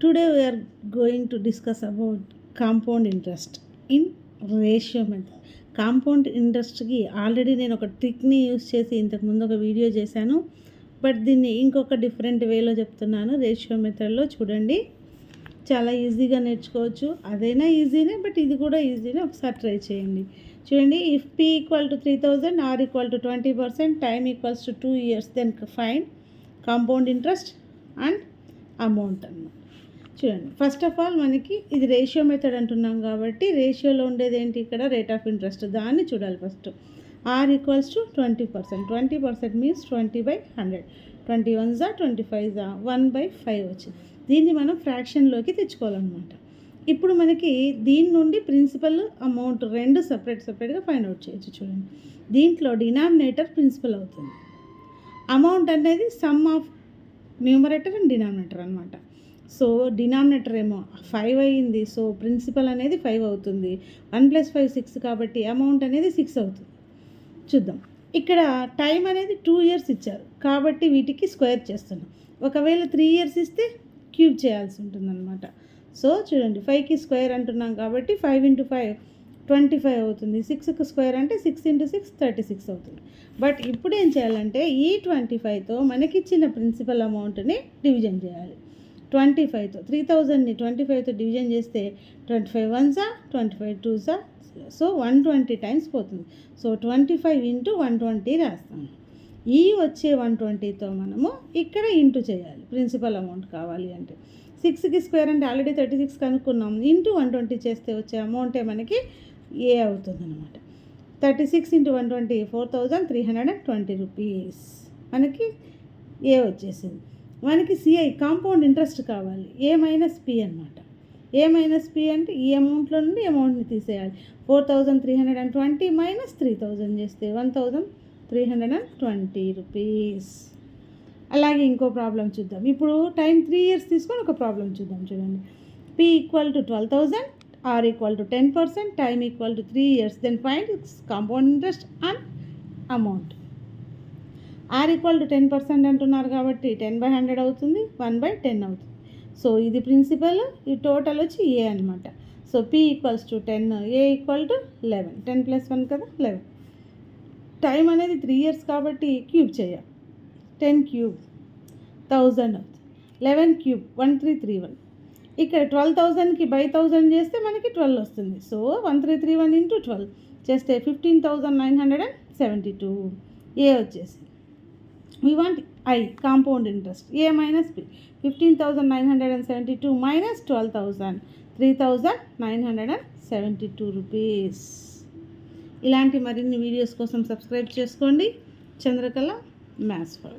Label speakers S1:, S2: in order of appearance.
S1: Today we are going to discuss about compound interest in ratio method. Compound ఇంట్రెస్ట్కి already నేను ఒక ట్రిక్ని use చేసి ఇంతకుముందు ఒక వీడియో చేశాను, బట్ దీన్ని ఇంకొక డిఫరెంట్ వేలో చెప్తున్నాను. రేషియో మెథడ్లో చూడండి, చాలా ఈజీగా నేర్చుకోవచ్చు. అదైనా ఈజీనే, బట్ ఇది కూడా ఈజీనే. ఒకసారి ట్రై చేయండి. చూడండి, if P equal to 3000, R equal to 20%, time equals to 2 years, then find compound interest and amount అన్నమాట. చూడండి, ఫస్ట్ ఆఫ్ ఆల్ మనకి ఇది రేషియో మెథడ్ అంటున్నాం కాబట్టి రేషియోలో ఉండేది ఏంటి, ఇక్కడ రేట్ ఆఫ్ ఇంట్రెస్ట్. దాన్ని చూడాలి first. R equals to 20%. 20% means 20/100. 21 25 1/5 వచ్చింది. దీన్ని మనం ఫ్రాక్షన్లోకి తెచ్చుకోవాలన్నమాట. ఇప్పుడు మనకి దీని నుండి ప్రిన్సిపల్ అమౌంట్ రెండు సపరేట్గా ఫైండ్ అవుట్ చేయొచ్చు. చూడండి, దీంట్లో డినామినేటర్ ప్రిన్సిపల్ అవుతుంది, అమౌంట్ అనేది some of numerator and denominator అనమాట. సో డినామినేటర్ ఏమో 5 అయ్యింది, సో ప్రిన్సిపల్ అనేది 5 అవుతుంది. 1 + 5 6 కాబట్టి అమౌంట్ అనేది 6 అవుతుంది. చూద్దాం, ఇక్కడ టైం అనేది 2 years ఇచ్చారు కాబట్టి వీటికి స్క్వేర్ చేస్తున్నాం. ఒకవేళ 3 years ఇస్తే క్యూబ్ చేయాల్సి ఉంటుంది అనమాట. సో చూడండి, 5కి స్క్వేర్ అంటున్నాం కాబట్టి 5 × 5 25 అవుతుంది. 6కి స్క్వేర్ అంటే 6 × 6 36 అవుతుంది. బట్ ఇప్పుడు ఏం చేయాలంటే ఈ 25తో మనకిచ్చిన ప్రిన్సిపల్ అమౌంట్ని డివిజన్ చేయాలి. 25తో 3000ని 25తో డివిజన్ చేస్తే 25 1s 25 2s, సో 120 టైమ్స్ పోతుంది. సో 25 × 120 రాస్తాము. ఈ వచ్చే 120తో మనము ఇక్కడ ఇంటూ చేయాలి ప్రిన్సిపల్ అమౌంట్ కావాలి అంటే. 6కి స్క్వేర్ అంటే ఆల్రెడీ 36 కనుక్కున్నాం. ఇంటూ 120 చేస్తే వచ్చే అమౌంటే మనకి ఏ అవుతుంది అనమాట. 36 × 120 4320 రూపీస్ మనకి ఏ వచ్చేసింది. మనకి సిఐ కాంపౌండ్ ఇంట్రెస్ట్ కావాలి, A - P అనమాట. A - P అంటే ఈ అమౌంట్లో నుండి అమౌంట్ని తీసేయాలి. 4320 - 3000 చేస్తే 1320 రూపీస్. అలాగే ఇంకో ప్రాబ్లం చూద్దాం. ఇప్పుడు టైం 3 years తీసుకొని ఒక ప్రాబ్లం చూద్దాం. చూడండి, P equal to 12,000, R equal to 10%, time equal to 3 years, then find compound interest and amount. R equal to 10% అంటున్నారు కాబట్టి 10/100 అవుతుంది, 1/10 అవుతుంది. సో ఇది ప్రిన్సిపల్, ఈ టోటల్ వచ్చి A అనమాట. So P equals to 10, A equal to 11. 10 + 1 కదా 11. టైం అనేది 3 years కాబట్టి క్యూబ్ చేయాలి. 10 క్యూబ్ 1000 అవుతుంది. 11 క్యూబ్ 1331. ఇక్కడ 12,000కి బై 1000 చేస్తే మనకి 12 వస్తుంది. సో 1331 × 12 చేస్తే 15,972 ఏ వచ్చేసి. We want I, compound interest, A - P. 15,972 minus 12,000, 3,972 rupees. ఇలాంటి మరిన్ని వీడియోస్ కోసం సబ్స్క్రైబ్ చేసుకోండి. Chandrakala maths for